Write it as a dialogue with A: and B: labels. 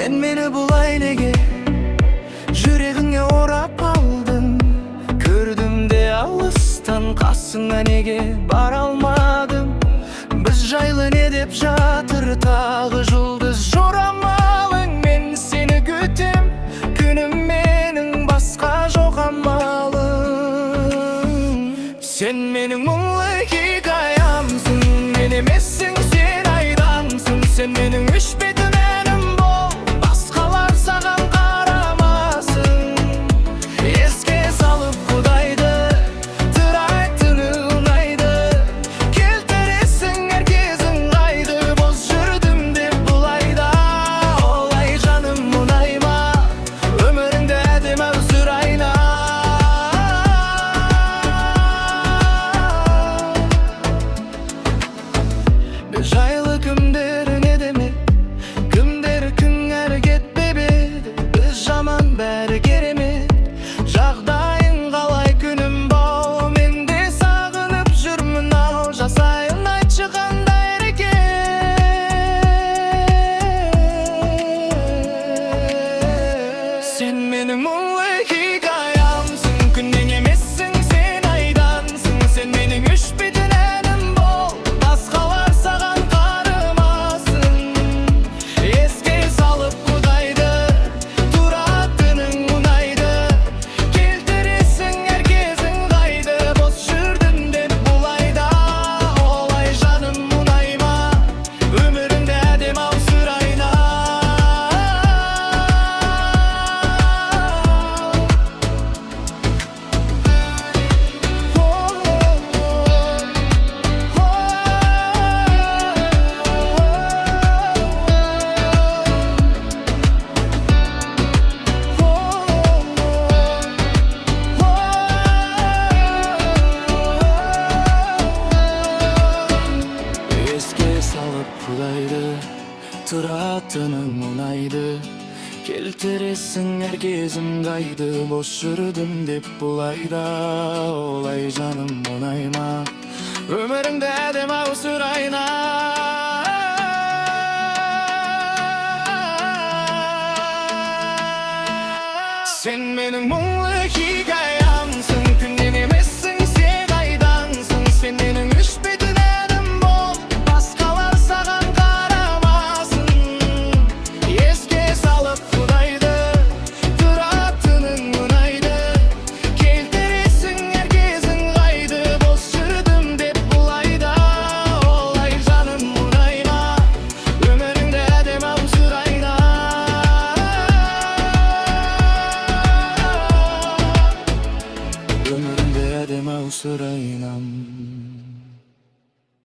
A: Sen meni bulay nege Yüreğine orap aldın. Gördüm de alıstan kasına nege bara almadım. Biz jaylı ne dep jatır tağı жұлдыз жорамалың. Men seni kütüm günüm menin baska жоқ amalım. Sen menin muңлы hikayamsın, men emessің sen aydansың. Sen menin өшпейтін әнім бол, басқалар саған қарамасын. Еске салып Құдайды, тырайтыны ұнайды. Келтіресің әр кезің қайды, бос жүрдім деп бұлайда. Олай жаным мұнайма, өміріңді әдемі сүрайна. Biz жайлы күндер не деме, күндер күңәр кетпебеді. Біз жаман бәрі керемет, жағдайың қалай күнім бау. Мен де сағынып жүрмін ау, жасайын айтшы қандай әрекет. Sen менің мұңлы хикаямсың, күннен емессің сен айдансың. Sen менің өшпейтін әнім бол, басқалар саған қарамасын. Еске салып Құдайды, тұратының ұнайды. Келтіресің әр кезің қайды, бос жүрдім деп бұлайда. Олай жаным мұнайма, өміріңді әдем ау сүрайна. Еске салып Құдайды, тұратының ұнайды. Келтіресің әр кезім қайды, бос жүрдім деп бұлайда. Олай жаным мұнайма, өміріңді әдем ау сүрайна. Sen менің мұңлы хикаямсың, күннен емессің сен айдансың. Sen менің өшпейтін әнім бол, басқалар саған қарамасын. Еске салып Құдайды, тұратының ұнайды. Келтіресің әр кезің қайды, бос жүрдім деп бұлайда. Олай жаным мұнайма, өміріңді әдем ау сүрайна. Өміріңді әдем ау сүрайнам.